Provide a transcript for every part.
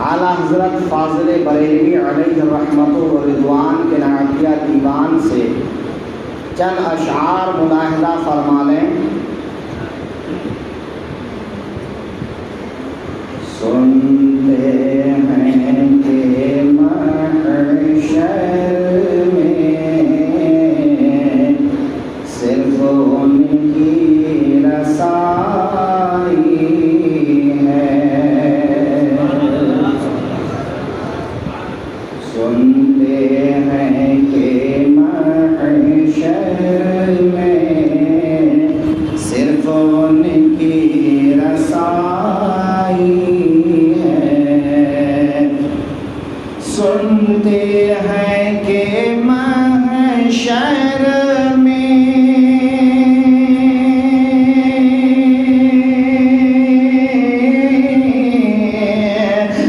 اعلیٰ حضرت فاضل بریلوی علیہ الرحمۃ والرضوان کے نعتیہ دیوان سے چند اشعار ملاحظہ فرما لیں۔ سنتے ہیں کہ محشر میں صرف ان کی رسائی ہے، سنتے ہیں کہ محشر میں صرف ان کی رسائی ہے، سنتے ہیں کہ محشر میں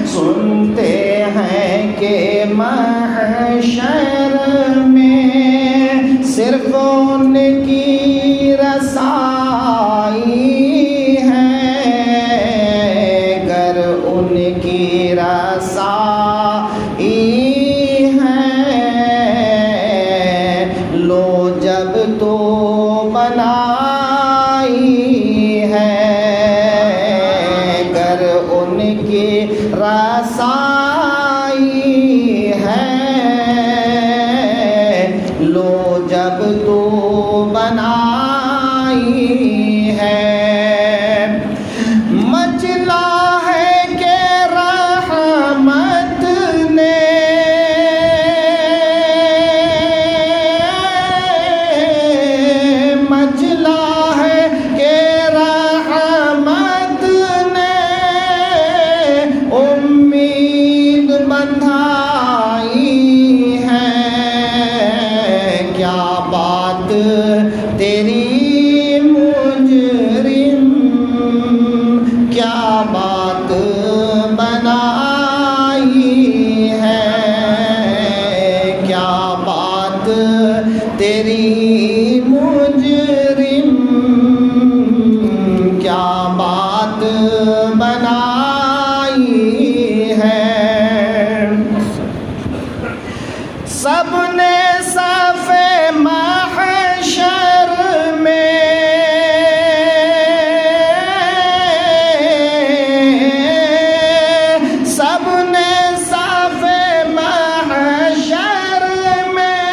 سنتے ہیں کہ محشر میں صرف ان کی رسائی ہے، گر ان کی رسائی ہے، لو جب تو بنائی ہے، گر ان کی رسائی ہے، لو جب تو بنائی ہے، مچلا ہے کہ رحمت نے مچلا ہے کہ رحمت نے امید بندھائی ہے، کیا بات تیری مجرم، کیا بات بنائی ہے، کیا بات تیری مجرم، کیا بات بنائی ہے، سب نے صف محشر میں سب نے صف محشر میں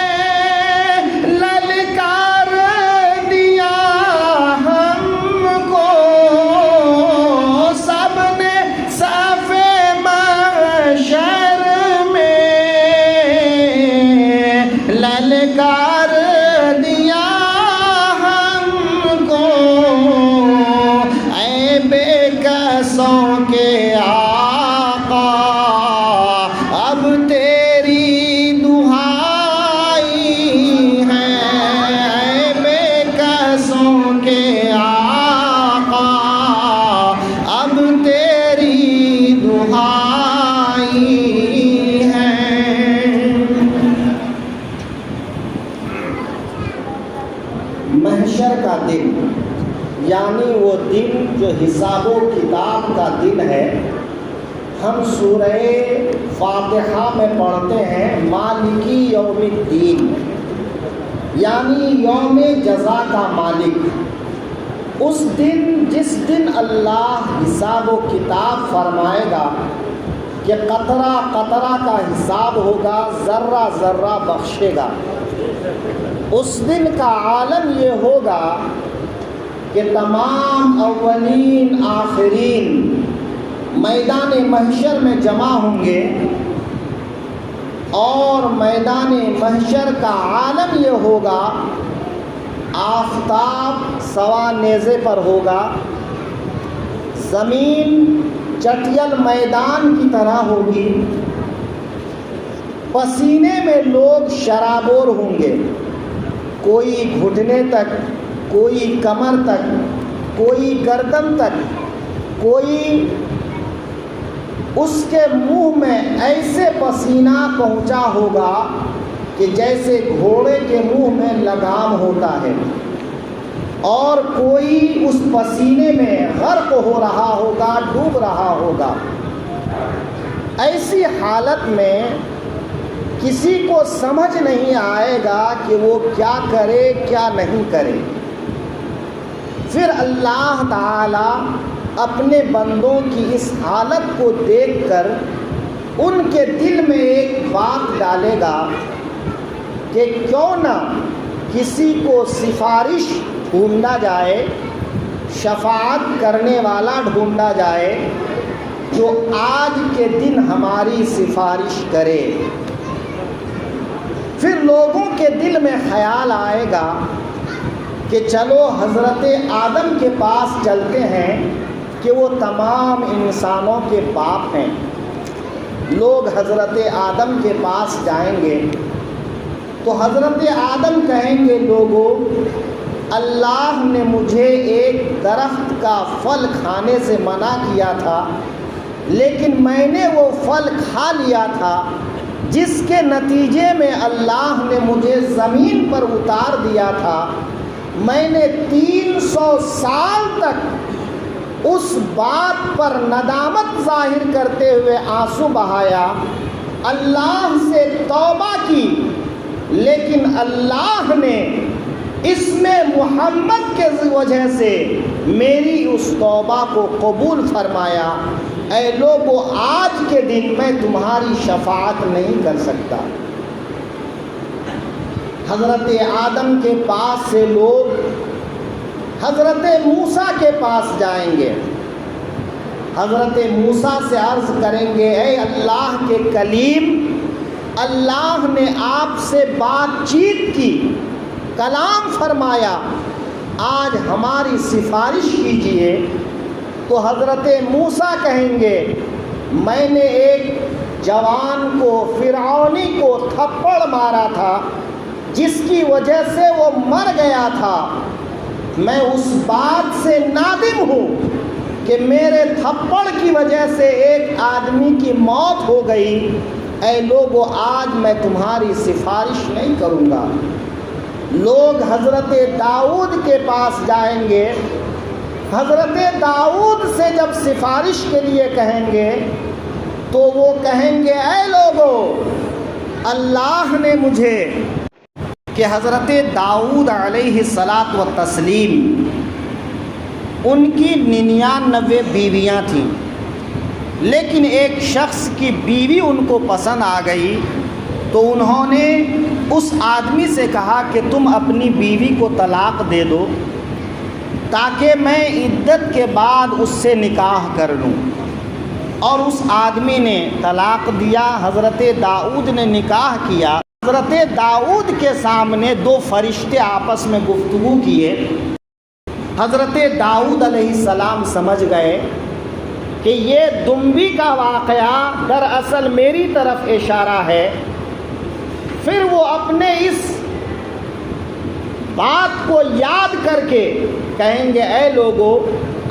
للکار دیا ہم کو، سب نے صف محشر میں للکار دیا ہم کو، اے بے کسوں کے آقا اب تیری دہائی ہے، اے بے کسوں کے آقا اب تیری دہائی ہے۔ محشر کا دن یعنی وہ دن جو حساب و کتاب کا دن ہے، ہم سورہ فاتحہ میں پڑھتے ہیں مالکی یوم الدین، یعنی یوم جزا کا مالک۔ اس دن جس دن اللہ حساب و کتاب فرمائے گا کہ قطرہ قطرہ کا حساب ہوگا، ذرہ ذرہ بخشے گا، اس دن کا عالم یہ ہوگا کہ تمام اولین آخرین میدان محشر میں جمع ہوں گے، اور میدان محشر کا عالم یہ ہوگا، آفتاب سوا نیزے پر ہوگا، زمین چٹیل میدان کی طرح ہوگی، پسینے میں لوگ شرابور ہوں گے، کوئی گھٹنے تک، کوئی کمر تک، کوئی گردن تک، کوئی اس کے منہ میں ایسے پسینہ پہنچا ہوگا کہ جیسے گھوڑے کے منہ میں لگام ہوتا ہے، اور کوئی اس پسینے میں غرق ہو رہا ہوگا، ڈوب رہا ہوگا۔ حالت میں کسی کو سمجھ نہیں آئے گا کہ وہ کیا کرے کیا نہیں کرے۔ پھر اللہ تعالی اپنے بندوں کی اس حالت کو دیکھ کر ان کے دل میں ایک بات ڈالے گا کہ کیوں نہ کسی کو سفارش ڈھونڈا جائے، شفاعت کرنے والا ڈھونڈا جائے جو آج کے دن ہماری سفارش کرے۔ پھر لوگوں کے دل میں خیال آئے گا کہ چلو حضرت آدم کے پاس چلتے ہیں کہ وہ تمام انسانوں کے باپ ہیں۔ لوگ حضرت آدم کے پاس جائیں گے تو حضرت آدم کہیں گے لوگوں، اللہ نے مجھے ایک درخت کا پھل کھانے سے منع کیا تھا، لیکن میں نے وہ پھل کھا لیا تھا، جس کے نتیجے میں اللہ نے مجھے زمین پر اتار دیا تھا۔ میں نے 300 سال تک اس بات پر ندامت ظاہر کرتے ہوئے آنسو بہایا، اللہ سے توبہ کی، لیکن اللہ نے اس میں محمد کے وجہ سے میری اس توبہ کو قبول فرمایا۔ اے لوگو، آج کے دن میں تمہاری شفاعت نہیں کر سکتا۔ حضرت آدم کے پاس سے لوگ حضرت موسیٰ کے پاس جائیں گے، حضرت موسیٰ سے عرض کریں گے اے اللہ کے کلیم، اللہ نے آپ سے بات چیت کی، کلام فرمایا، آج ہماری سفارش کیجئے۔ تو حضرت موسیٰ کہیں گے میں نے ایک جوان کو، فرعونی کو تھپڑ مارا تھا، جس کی وجہ سے وہ مر گیا تھا، میں اس بات سے نادم ہوں کہ میرے تھپڑ کی وجہ سے ایک آدمی کی موت ہو گئی۔ اے لوگو، آج میں تمہاری سفارش نہیں کروں گا۔ لوگ حضرت داؤد کے پاس جائیں گے، حضرت داؤد سے جب سفارش کے لیے کہیں گے تو وہ کہیں گے اے لوگو، اللہ نے مجھے، کہ حضرت داؤد علیہ الصلاۃ والتسلیم ان کی 99 بیویاں تھیں، لیکن ایک شخص کی بیوی ان کو پسند آ گئی تو انہوں نے اس آدمی سے کہا کہ تم اپنی بیوی کو طلاق دے دو تاکہ میں عدت کے بعد اس سے نکاح کر لوں۔ اور اس آدمی نے طلاق دیا، حضرت داؤد نے نکاح کیا۔ حضرت داؤد کے سامنے 2 فرشتے آپس میں گفتگو کیے۔ حضرت داؤد علیہ السلام سمجھ گئے کہ یہ دمبی کا واقعہ دراصل میری طرف اشارہ ہے۔ پھر وہ اپنے اس بات کو یاد کر کے کہیں گے اے لوگو،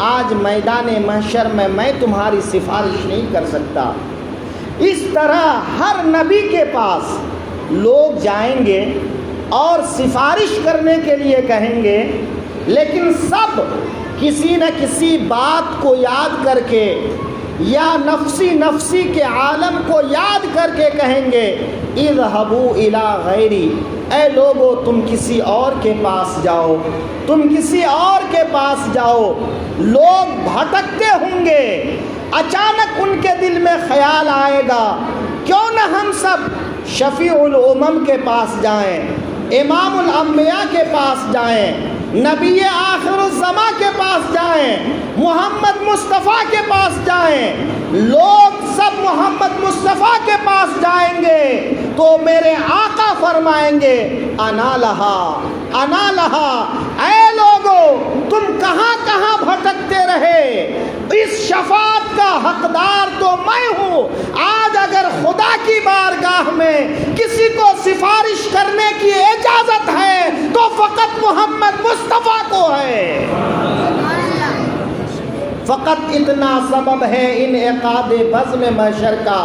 آج میدان محشر میں تمہاری سفارش نہیں کر سکتا۔ اس طرح ہر نبی کے پاس لوگ جائیں گے اور سفارش کرنے کے لیے کہیں گے، لیکن سب کسی نہ کسی بات کو یاد کر کے یا نفسی کے عالم کو یاد کر کے کہیں گے اذهبوا الی غیری، اے لوگو تم کسی اور کے پاس جاؤ، تم کسی اور کے پاس جاؤ۔ لوگ بھٹکتے ہوں گے، اچانک ان کے دل میں خیال آئے گا کیوں نہ ہم سب شفیع الامم کے پاس جائیں، امام الانبیاء کے پاس جائیں، نبی آخر الزماں کے پاس جائیں، محمد مصطفیٰ کے پاس جائیں۔ لوگ سب محمد مصطفیٰ کے پاس جائیں گے تو میرے آقا فرمائیں گے انا لہا انا لہا، اے لوگو تم کہاں کہاں بھٹکتے رہے، اس شفاعت کا حقدار تو میں ہوں۔ آج اگر خدا کی بارگاہ میں کسی کو سفارش کرنے کی اجازت ہے تو فقط محمد مصطفیٰ کو ہے۔ فقط اتنا سبب ہے انعقاد بزم محشر کا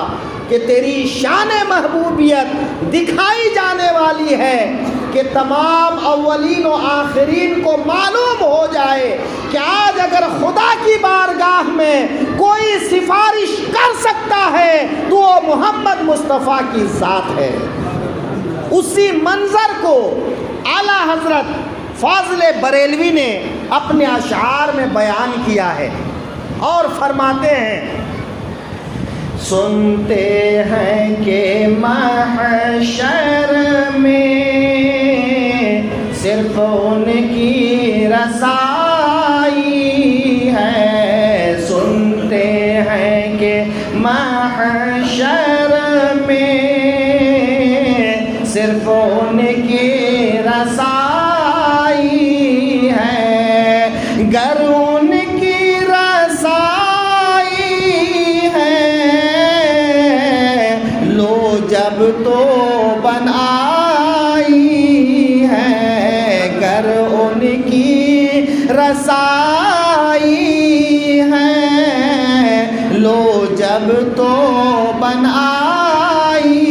کہ تیری شان محبوبیت دکھائی جانے والی ہے کہ تمام اولین و آخرین کو معلوم ہو جائے کہ آج اگر خدا کی بارگاہ میں کوئی سفارش کر سکتا ہے تو وہ محمد مصطفیٰ کی ذات ہے۔ اسی منظر کو اعلیٰ حضرت فاضل بریلوی نے اپنے اشعار میں بیان کیا ہے اور فرماتے ہیں، سنتے ہیں کہ محشر میں صرف ان کی رسائی ہے، سنتے ہیں کہ محشر میں صرف ان کی رسائی ہے، گر ان کی رسائی ہے لو جب تو بن آئی ہے، گر ان کی رسائی ہے لو جب تو بن آئی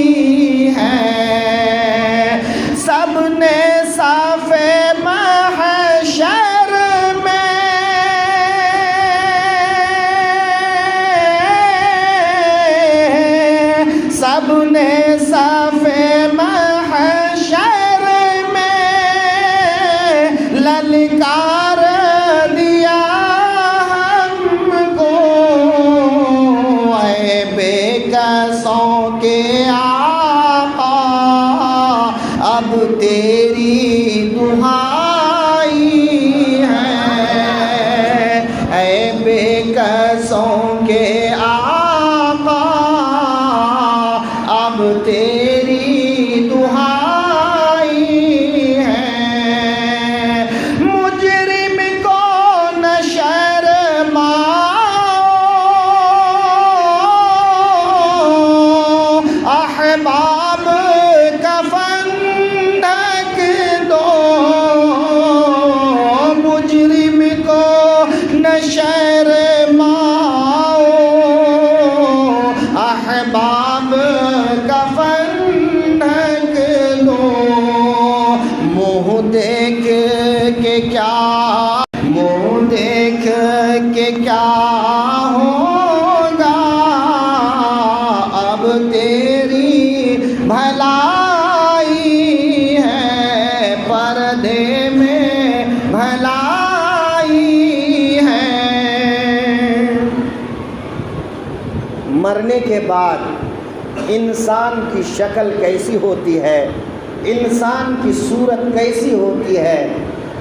ہے، سب نے صف محشر میں سب نے صف محشر میں للکار دیا ہم کو، اے بے کسوں کے آقا اب تیری دہائی ہے، اے بے کسوں کے آقا اب تیری دہائی ہے، مجرم کو نہ شرماؤ، احباب کفن ڈھک دو، مجرم کو نہ شرماؤ، احباب کفن ڈھک دو، منہ دیکھ کے کیا منہ دیکھ کے کیا ہوگا، اب تیری بھلائی ہے، پردے میں بھلائی ہے۔ مرنے کے بعد انسان کی شکل کیسی ہوتی ہے، انسان کی صورت کیسی ہوتی ہے،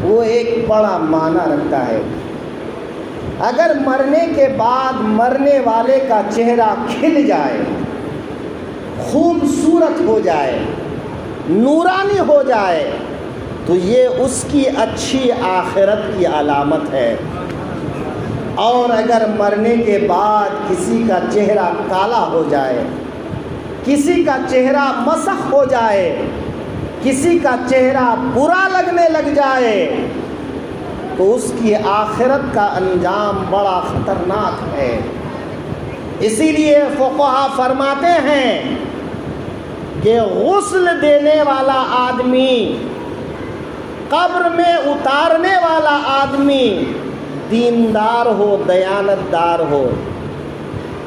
وہ ایک بڑا معنی رکھتا ہے۔ اگر مرنے کے بعد مرنے والے کا چہرہ کھل جائے، خوبصورت ہو جائے، نورانی ہو جائے، تو یہ اس کی اچھی آخرت کی علامت ہے۔ اور اگر مرنے کے بعد کسی کا چہرہ کالا ہو جائے، کسی کا چہرہ مسخ ہو جائے، کسی کا چہرہ برا لگنے لگ جائے، تو اس کی آخرت کا انجام بڑا خطرناک ہے۔ اسی لیے فقہا فرماتے ہیں کہ غسل دینے والا آدمی، قبر میں اتارنے والا آدمی دیندار ہو، دیانتدار ہو،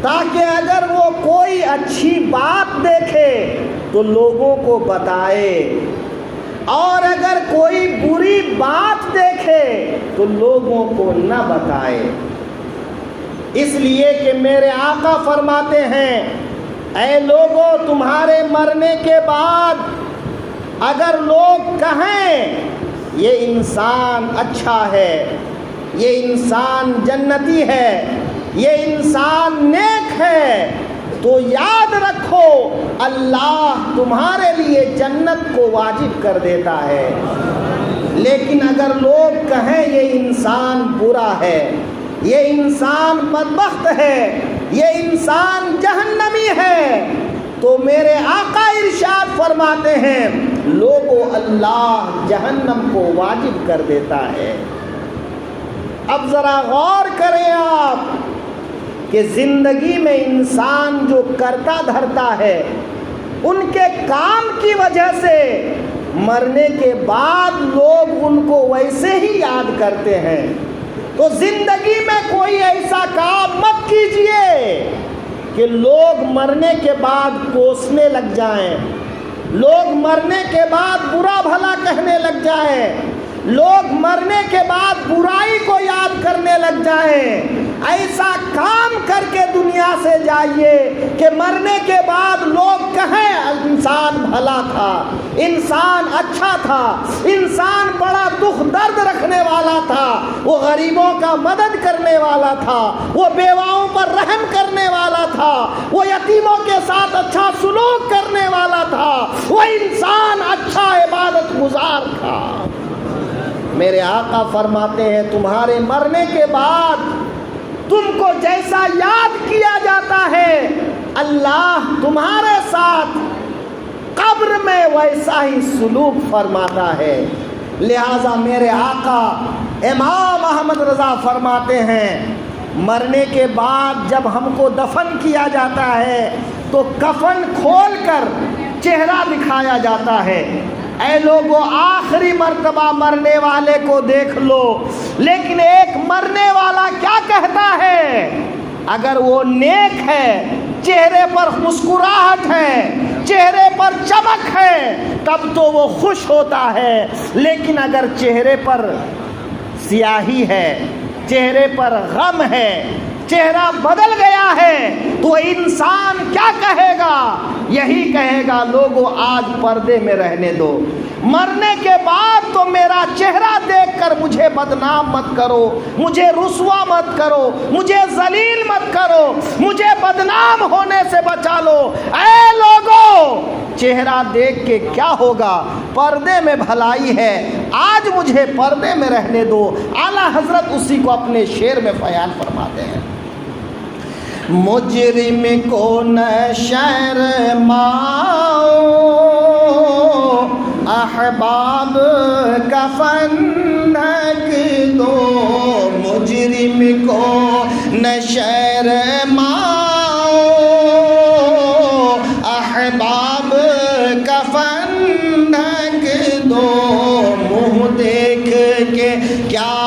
تاکہ اگر وہ کوئی اچھی بات دیکھے تو لوگوں کو بتائے، اور اگر کوئی بری بات دیکھے تو لوگوں کو نہ بتائے۔ اس لیے کہ میرے آقا فرماتے ہیں، اے لوگوں، تمہارے مرنے کے بعد اگر لوگ کہیں یہ انسان اچھا ہے، یہ انسان جنتی ہے، یہ انسان نیک ہے، تو یاد رکھو اللہ تمہارے لیے جنت کو واجب کر دیتا ہے۔ لیکن اگر لوگ کہیں یہ انسان برا ہے، یہ انسان بدبخت ہے، یہ انسان جہنمی ہے، تو میرے آقا ارشاد فرماتے ہیں لوگوں اللہ جہنم کو واجب کر دیتا ہے۔ اب ذرا غور کریں آپ کہ زندگی میں انسان جو کرتا دھرتا ہے، ان کے کام کی وجہ سے مرنے کے بعد لوگ ان کو ویسے ہی یاد کرتے ہیں۔ تو زندگی میں کوئی ایسا کام مت کیجئے کہ لوگ مرنے کے بعد کوسنے لگ جائیں، لوگ مرنے کے بعد برا بھلا کہنے لگ جائیں، لوگ مرنے کے بعد برائی کو یاد کرنے لگ جائیں۔ ایسا کام کر کے دنیا سے جائیے کہ مرنے کے بعد لوگ کہیں انسان بھلا تھا، انسان اچھا تھا، انسان بڑا دکھ درد رکھنے والا تھا، وہ غریبوں کا مدد کرنے والا تھا، وہ بیواؤں پر رحم کرنے والا تھا، وہ یتیموں کے ساتھ اچھا سلوک کرنے والا تھا، وہ انسان اچھا عبادت گزار تھا۔ میرے آقا فرماتے ہیں تمہارے مرنے کے بعد تم کو جیسا یاد کیا جاتا ہے اللہ تمہارے ساتھ قبر میں ویسا ہی سلوک فرماتا ہے۔ لہذا میرے آقا امام احمد رضا فرماتے ہیں مرنے کے بعد جب ہم کو دفن کیا جاتا ہے تو کفن کھول کر چہرہ دکھایا جاتا ہے، اے لوگوں آخری مرتبہ مرنے والے کو دیکھ لو۔ لیکن ایک مرنے والا کیا کہتا ہے؟ اگر وہ نیک ہے، چہرے پر مسکراہٹ ہے، چہرے پر چمک ہے، تب تو وہ خوش ہوتا ہے، لیکن اگر چہرے پر سیاہی ہے، چہرے پر غم ہے، چہرہ بدل گیا ہے، تو انسان کیا کہے گا؟ یہی کہے گا لوگوں آج پردے میں رہنے دو، مرنے کے بعد تو میرا چہرہ دیکھ کر مجھے بدنام مت کرو، مجھے رسوا مت کرو، مجھے ذلیل مت کرو، مجھے بدنام ہونے سے بچا لو۔ اے لوگوں چہرہ دیکھ کے کیا ہوگا؟ پردے میں بھلائی ہے، آج مجھے پردے میں رہنے دو۔ اعلیٰ حضرت اسی کو اپنے شعر میں بیان فرماتے ہیں، مجرم کو نہ شرماؤ احباب کفن ڈھک دو، مجرم کو نہ شرماؤ احباب کفن ڈھک دو، منہ دیکھ کے کیا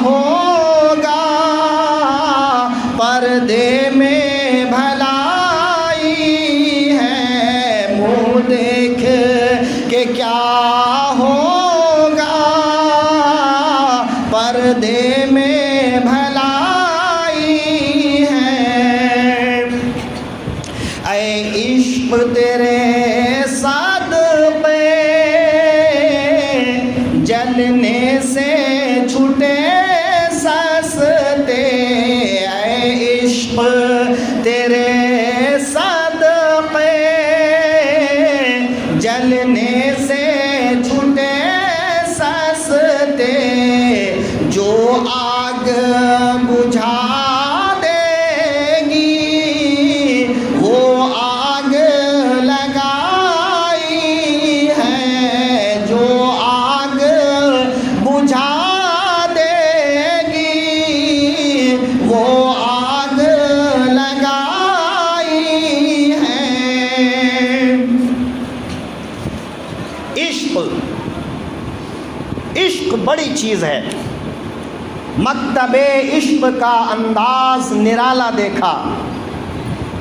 ہوگا پردے میں بھلائی ہے، منہ دیکھ کہ کیا ہوگا پردے میں بھلائی ہے۔ اے عشق تیرے صدقے جلنے سے چھٹے سستے، اے عشق تیرے صدقے جلنے سے چھٹے سستے، جو آگ بجھا دے گی وہ آگ لگائی ہے، جو آگ بجھا دے گی وہ آگ لگائی ہے۔ عشق بڑی چیز ہے۔ مکتب عشق کا انداز نرالا دیکھا،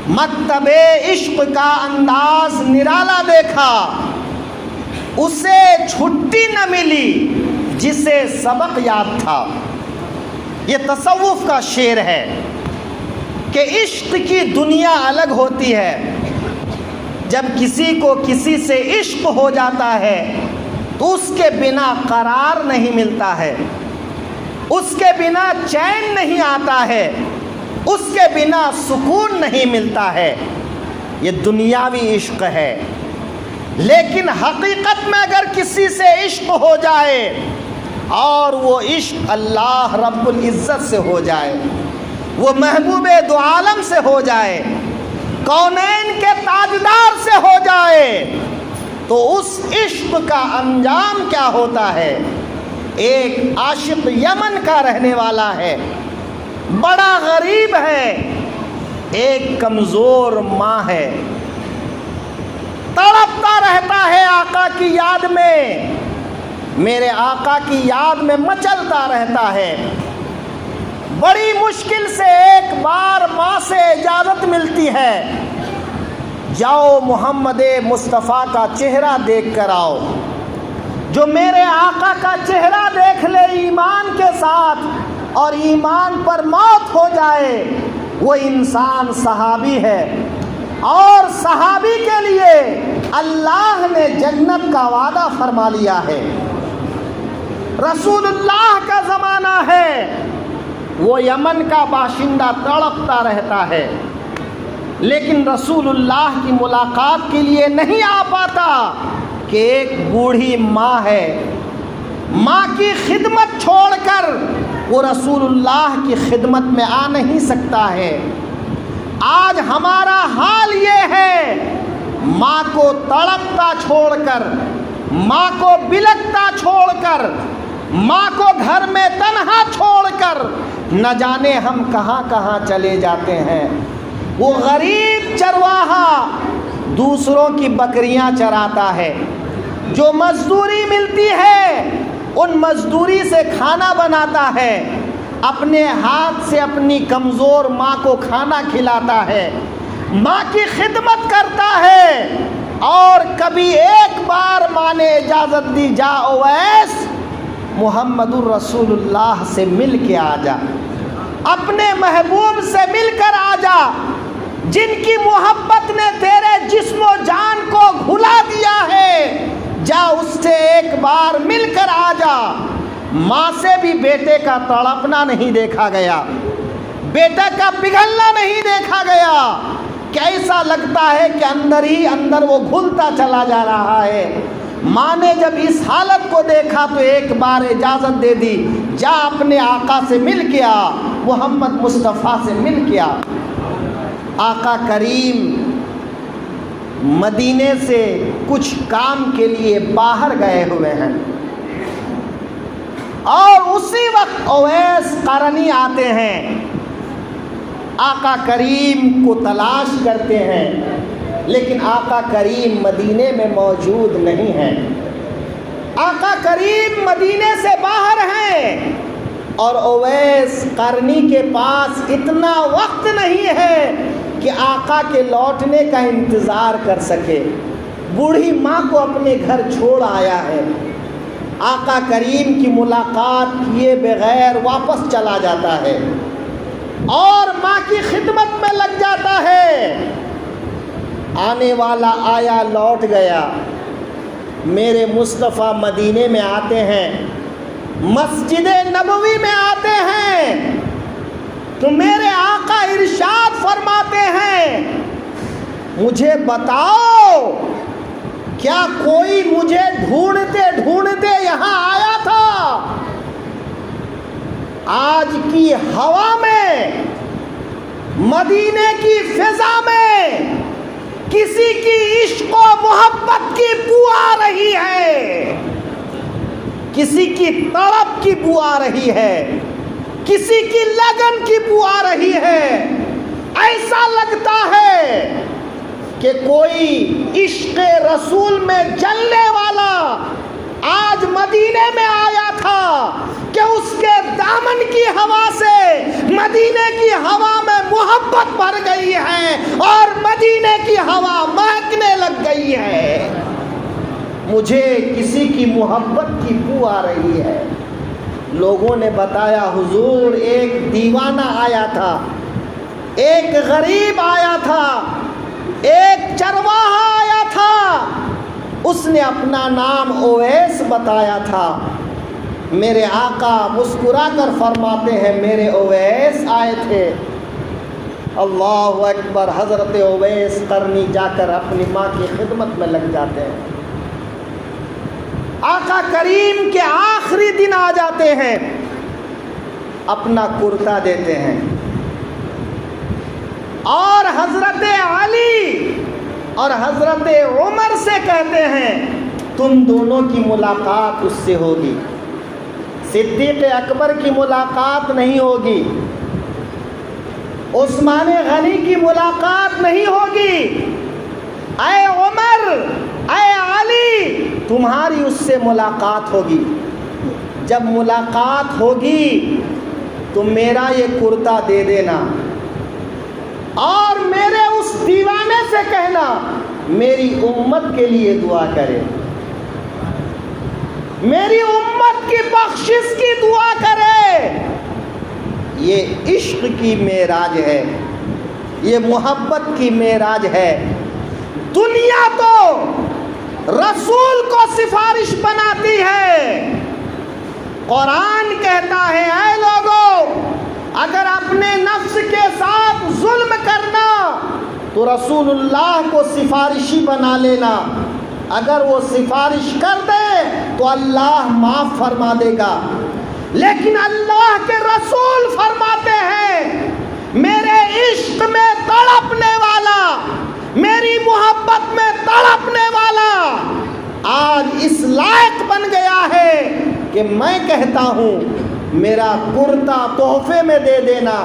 مکتب عشق کا انداز نرالا دیکھا، اسے چھٹی نہ ملی جسے سبق یاد تھا۔ یہ تصوف کا شعر ہے کہ عشق کی دنیا الگ ہوتی ہے۔ جب کسی کو کسی سے عشق ہو جاتا ہے تو اس کے بنا قرار نہیں ملتا ہے، اس کے بنا چین نہیں آتا ہے، اس کے بنا سکون نہیں ملتا ہے۔ یہ دنیاوی عشق ہے۔ لیکن حقیقت میں اگر کسی سے عشق ہو جائے اور وہ عشق اللہ رب العزت سے ہو جائے، وہ محبوب دو عالم سے ہو جائے، کونین کے تاجدار سے ہو جائے، تو اس عشق کا انجام کیا ہوتا ہے؟ ایک عاشق یمن کا رہنے والا ہے، بڑا غریب ہے، ایک کمزور ماں ہے، تڑپتا رہتا ہے آقا کی یاد میں، میرے آقا کی یاد میں مچلتا رہتا ہے۔ بڑی مشکل سے ایک بار ماں سے اجازت ملتی ہے، جاؤ محمد مصطفیٰ کا چہرہ دیکھ کر آؤ۔ جو میرے آقا کا چہرہ دیکھ لے ایمان کے ساتھ اور ایمان پر موت ہو جائے، وہ انسان صحابی ہے، اور صحابی کے لیے اللہ نے جنت کا وعدہ فرما لیا ہے۔ رسول اللہ کا زمانہ ہے، وہ یمن کا باشندہ تڑپتا رہتا ہے، لیکن رسول اللہ کی ملاقات کے لیے نہیں آ پاتا کہ ایک بوڑھی ماں ہے، ماں کی خدمت چھوڑ کر وہ رسول اللہ کی خدمت میں آ نہیں سکتا ہے۔ آج ہمارا حال یہ ہے، ماں کو تڑپتا چھوڑ کر، ماں کو بلکتا چھوڑ کر، ماں کو گھر میں تنہا چھوڑ کر نہ جانے ہم کہاں کہاں چلے جاتے ہیں۔ وہ غریب چرواہا دوسروں کی بکریاں چراتا ہے، جو مزدوری ملتی ہے ان مزدوری سے کھانا بناتا ہے، اپنے ہاتھ سے اپنی کمزور ماں کو کھانا کھلاتا ہے، ماں کی خدمت کرتا ہے، اور کبھی ایک بار ماں نے اجازت دی، جا اویس محمد الرسول اللہ سے مل کے آ جا، اپنے محبوب سے مل کر آ جا، جن کی محبت نے تیرے جسم و جان کو گھلا دیا ہے، جا اس سے ایک بار مل کر آ جا۔ ماں سے بھی بیٹے کا تڑپنا نہیں دیکھا گیا، بیٹا کا پگھلنا نہیں دیکھا گیا، کیسا لگتا ہے کہ اندر ہی اندر وہ گھلتا چلا جا رہا ہے۔ ماں نے جب اس حالت کو دیکھا تو ایک بار اجازت دے دی، جا اپنے آقا سے مل کے آ، محمد مصطفیٰ سے مل کے آ۔ آقا کریم مدینے سے کچھ کام کے لیے باہر گئے ہوئے ہیں، اور اسی وقت اویس قرنی آتے ہیں، آقا کریم کو تلاش کرتے ہیں، لیکن آقا کریم مدینے میں موجود نہیں ہیں۔ آقا کریم مدینے سے باہر ہیں، اور اویس قرنی کے پاس اتنا وقت نہیں ہے کہ آقا کے لوٹنے کا انتظار کر سکے۔ بوڑھی ماں کو اپنے گھر چھوڑ آیا ہے، آقا کریم کی ملاقات کیے بغیر واپس چلا جاتا ہے، اور ماں کی خدمت میں لگ جاتا ہے۔ آنے والا آیا لوٹ گیا۔ میرے مصطفیٰ مدینے میں آتے ہیں، مسجد نبوی میں آتے ہیں، تو میرے آقا ارشاد فرماتے ہیں، مجھے بتاؤ کیا کوئی مجھے ڈھونڈتے ڈھونڈتے یہاں آیا تھا؟ آج کی ہوا میں، مدینے کی فضا میں کسی کی عشق و محبت کی بو آ رہی ہے، کسی کی تڑپ کی بو آ رہی ہے، کسی کی لگن کی بو آ رہی ہے۔ ایسا لگتا ہے کہ کوئی عشق رسول میں جلنے والا آج مدینے میں آیا تھا، کہ اس کے دامن کی ہوا سے مدینے کی ہوا میں محبت بھر گئی ہے، اور مدینے کی ہوا مہکنے لگ گئی ہے۔ مجھے کسی کی محبت کی بو آ رہی ہے۔ لوگوں نے بتایا، حضور ایک دیوانہ آیا تھا، ایک غریب آیا تھا، ایک چرواہا آیا تھا، اس نے اپنا نام اویس بتایا تھا۔ میرے آقا مسکرا کر فرماتے ہیں، میرے اویس آئے تھے۔ اللہ اکبر۔ حضرت اویس قرنی جا کر اپنی ماں کی خدمت میں لگ جاتے ہیں۔ آقا کریم کے آخری دن آ جاتے ہیں، اپنا کرتا دیتے ہیں، اور حضرت علی اور حضرت عمر سے کہتے ہیں، تم دونوں کی ملاقات اس سے ہوگی، صدیق اکبر کی ملاقات نہیں ہوگی، عثمان غنی کی ملاقات نہیں ہوگی۔ اے عمر، اے علی، تمہاری اس سے ملاقات ہوگی۔ جب ملاقات ہوگی تو میرا یہ کرتا دے دینا اور میرے اس دیوانے سے کہنا میری امت کے لیے دعا کرے، میری امت کی بخشش کی دعا کرے۔ یہ عشق کی معراج ہے، یہ محبت کی معراج ہے۔ دنیا تو رسول کو سفارش بناتی ہے، قرآن کہتا ہے اے لوگو اگر اپنے نفس کے ساتھ ظلم کرنا تو رسول اللہ کو سفارشی بنا لینا، اگر وہ سفارش کر دے تو اللہ معاف فرما دے گا۔ لیکن اللہ کے رسول فرماتے ہیں میرے عشق میں تڑپنے والا، میری محبت میں تڑپنے والا آج اس لائق بن گیا ہے کہ میں کہتا ہوں میرا کرتا تحفے میں دے دینا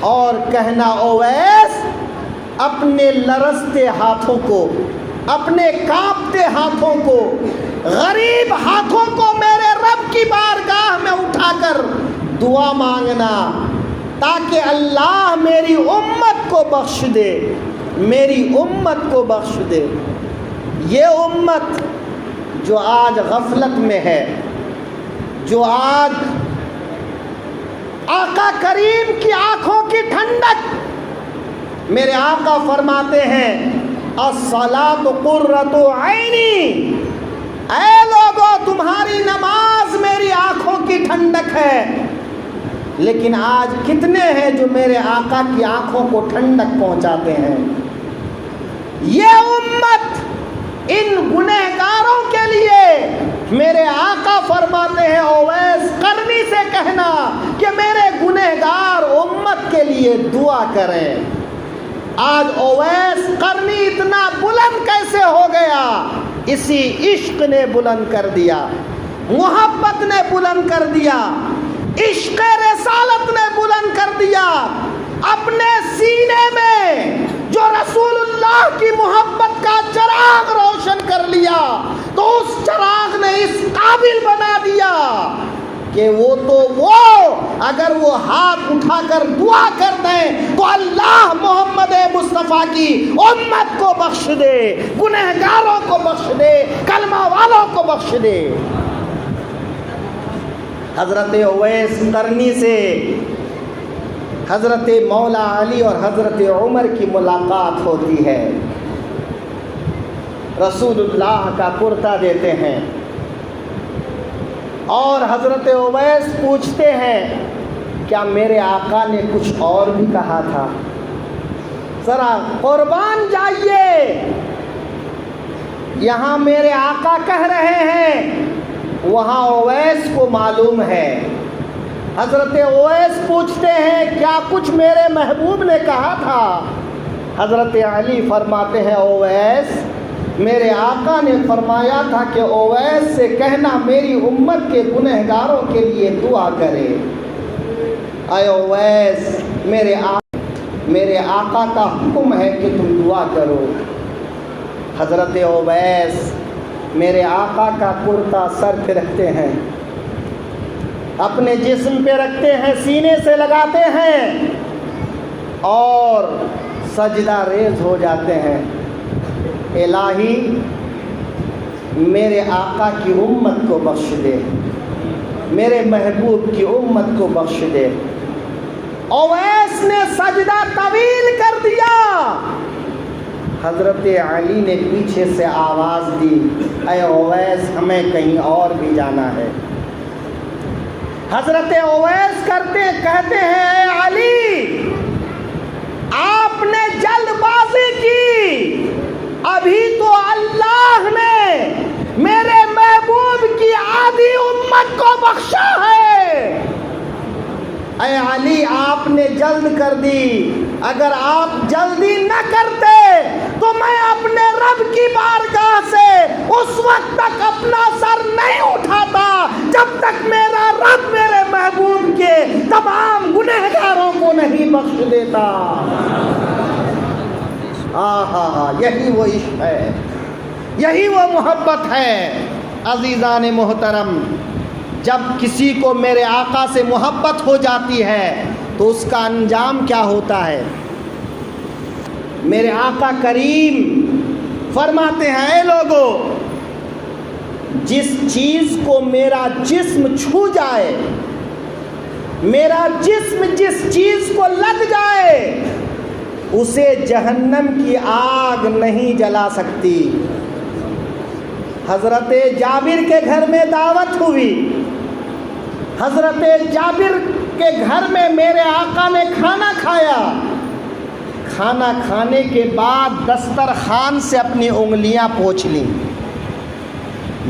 اور کہنا اویس اپنے لرزتے ہاتھوں کو، اپنے کانپتے ہاتھوں کو، غریب ہاتھوں کو میرے رب کی بارگاہ میں اٹھا کر دعا مانگنا تاکہ اللہ میری امت کو بخش دے، میری امت کو بخش دے۔ یہ امت جو آج غفلت میں ہے، جو آج آقا کریم کی آنکھوں کی ٹھنڈک، میرے آقا فرماتے ہیں الصلاۃ قرۃ عینی، اے لوگو تمہاری نماز میری آنکھوں کی ٹھنڈک ہے۔ لیکن آج کتنے ہیں جو میرے آقا کی آنکھوں کو ٹھنڈک پہنچاتے ہیں؟ یہ امت ان گنہگاروں کے لیے میرے آقا فرماتے ہیں اویس قرنی سے کہنا کہ میرے گنہگار امت کے لیے دعا کریں۔ آج اویس قرنی اتنا بلند کیسے ہو گیا؟ اسی عشق نے بلند کر دیا، محبت نے بلند کر دیا، عشق رسالت نے بلند کر دیا۔ اپنے سینے میں جو رسول اللہ کی محبت کا چراغ روشن کر لیا تو اس چراغ نے اس قابل بنا دیا کہ وہ اگر وہ ہاتھ اٹھا کر دعا کر دیں تو اللہ محمد مصطفیٰ کی امت کو بخش دے، گنہگاروں کو بخش دے، کلمہ والوں کو بخش دے۔ حضرت اویس قرنی سے حضرت مولا علی اور حضرت عمر کی ملاقات ہوتی ہے، رسول اللہ کا کرتا دیتے ہیں اور حضرت اویس پوچھتے ہیں کیا میرے آقا نے کچھ اور بھی کہا تھا؟ ذرا قربان جائیے، یہاں میرے آقا کہہ رہے ہیں، وہاں اویس کو معلوم ہے۔ حضرت اویس پوچھتے ہیں کیا کچھ میرے محبوب نے کہا تھا؟ حضرت علی فرماتے ہیں اویس میرے آقا نے فرمایا تھا کہ اویس سے کہنا میری امت کے گنہگاروں کے لیے دعا کرے۔ اے اویس میرے آقا کا حکم ہے کہ تم دعا کرو۔ حضرت اویس میرے آقا کا کرتا سر پہ رکھتے ہیں، اپنے جسم پہ رکھتے ہیں، سینے سے لگاتے ہیں اور سجدہ ریز ہو جاتے ہیں۔ الہی میرے آقا کی امت کو بخش دے، میرے محبوب کی امت کو بخش دے۔ اویس نے سجدہ طویل کر دیا۔ حضرت علی نے پیچھے سے آواز دی اے اویس ہمیں کہیں اور بھی جانا ہے۔ حضرت اویس کہتے ہیں اے علی آپ نے جلد بازی کی، ابھی تو اللہ نے میرے محبوب کی آدھی امت کو بخشا ہے۔ اے علی آپ نے جلد کر دی، اگر آپ جلدی نہ کرتے تو میں اپنے رب کی بارگاہ سے اس وقت تک اپنا سر نہیں اٹھاتا جب تک میرا رب میرے محبوب کے تمام گنہگاروں کو نہیں بخش دیتا۔ یہی وہ عشق ہے، یہی وہ محبت ہے۔ عزیزان محترم، جب کسی کو میرے آقا سے محبت ہو جاتی ہے تو اس کا انجام کیا ہوتا ہے؟ میرے آقا کریم فرماتے ہیں اے لوگو، جس چیز کو میرا جسم چھو جائے، میرا جسم جس چیز کو لگ جائے، اسے جہنم کی آگ نہیں جلا سکتی۔ حضرت جابر کے گھر میں دعوت ہوئی، حضرت جابر کے گھر میں میرے آقا نے کھانا کھایا، کھانا کھانے کے بعد دسترخوان سے اپنی انگلیاں پوچھ لیں،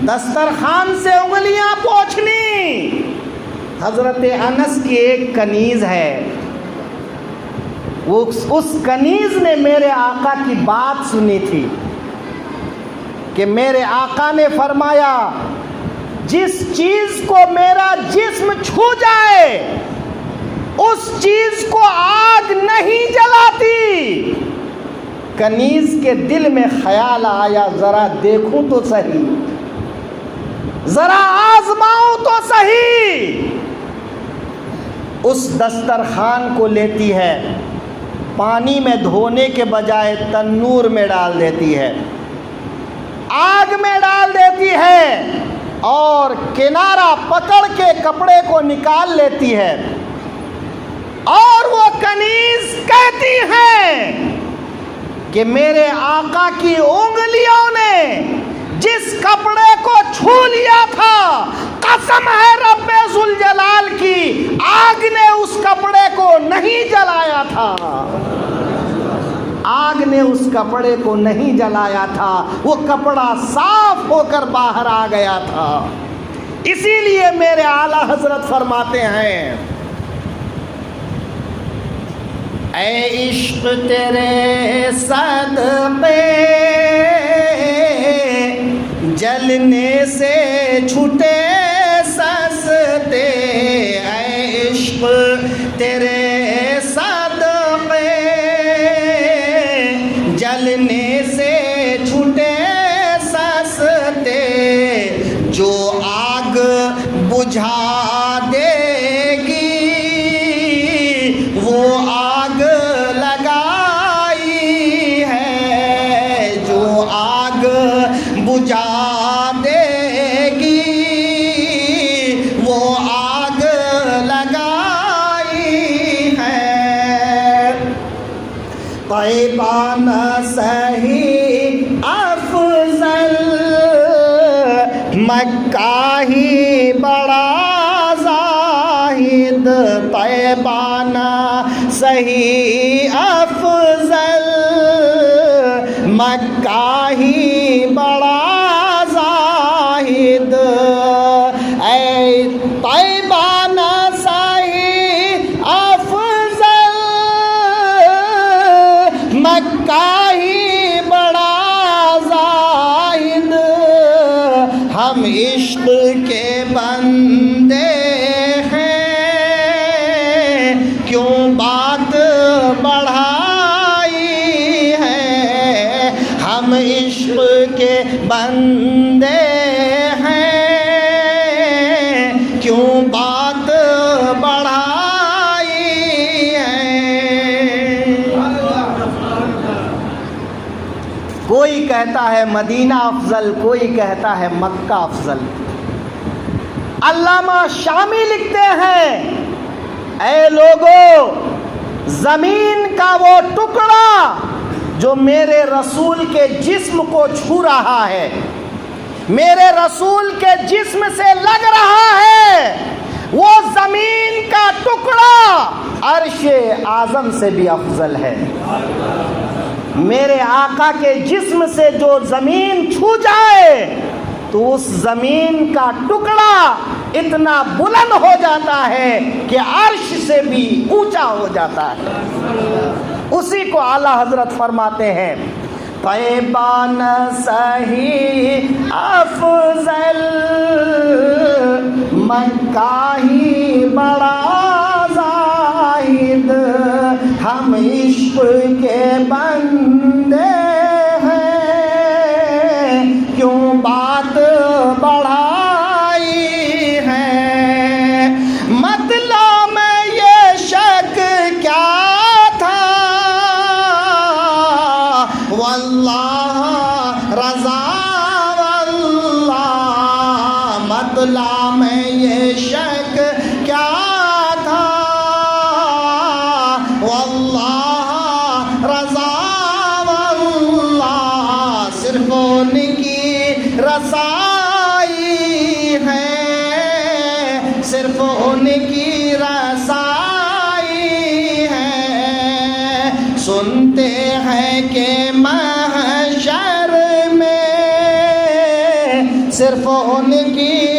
دسترخوان سے انگلیاں پوچھ لیں۔ حضرت انس کی ایک کنیز ہے، اس کنیز نے میرے آقا کی بات سنی تھی کہ میرے آقا نے فرمایا جس چیز کو میرا جسم چھو جائے اس چیز کو آگ نہیں جلاتی۔ کنیز کے دل میں خیال آیا ذرا دیکھوں تو صحیح، ذرا آزماؤں تو صحیح۔ اس دسترخوان کو لیتی ہے، پانی میں دھونے کے بجائے تنور میں ڈال دیتی ہے، آگ میں ڈال دیتی ہے اور کنارہ پکڑ کے کپڑے کو نکال لیتی ہے، اور وہ کنیز کہتی ہے کہ میرے آقا کی انگلیوں نے جس کپڑے کو چھو لیا تھا، قسم ہے رب ذوالجلال کی، آگ نے اس کپڑے کو نہیں جلایا تھا، آگ نے اس کپڑے کو نہیں جلایا تھا، وہ کپڑا صاف ہو کر باہر آ گیا تھا۔ اسی لیے میرے اعلیٰ حضرت فرماتے ہیں اے عشق تیرے صدقے جلنے سے چھٹے سستے، اے عشق تیرے صدقے جلنے سے چھٹے سستے، جو آگ بجھا دے گی وہ آگ لگائی ہے، جو آگ بجھا دے گی وہ آگ لگائی ہے۔ طیبہ نہ سہی افضل، مکہ ہی بڑا زاہد، طیبہ نہ سہی افضل، مکہ ہی بڑا زاہد، اے طیبہ نہ سہی افضل، مکہ ہی بڑا زاہد، ہم عشق کے بندے ہیں کیوں بات بڑھائی ہے، ہم عشق کے بندے ہیں کیوں بات بڑھائی ہے۔ کوئی کہتا ہے مدینہ افضل، کوئی کہتا ہے مکہ افضل۔ علامہ شامی لکھتے ہیں اے لوگو، زمین کا وہ ٹکڑا جو میرے رسول کے جسم کو چھو رہا ہے، میرے رسول کے جسم سے لگ رہا ہے، وہ زمین کا ٹکڑا عرش اعظم سے بھی افضل ہے۔ میرے آقا کے جسم سے جو زمین چھو جائے تو اس زمین کا ٹکڑا اتنا بلند ہو جاتا ہے کہ عرش سے بھی اونچا ہو جاتا ہے۔ اسی کو اعلیٰ حضرت فرماتے ہیں طیبہ نہ سہی افضل، مکہ ہی بڑا زاہد، ہم عشق کے بندے ہیں کیوں بات بڑھائی ہے۔ واللہ رضا واللہ، مطلع میں یہ شک کیا تھا، واللہ رضا واللہ، صرف ان کی رسائی ہے، صرف ان کی رسائی ہے، سنتے ہیں کہ محشر میں صرف ان کی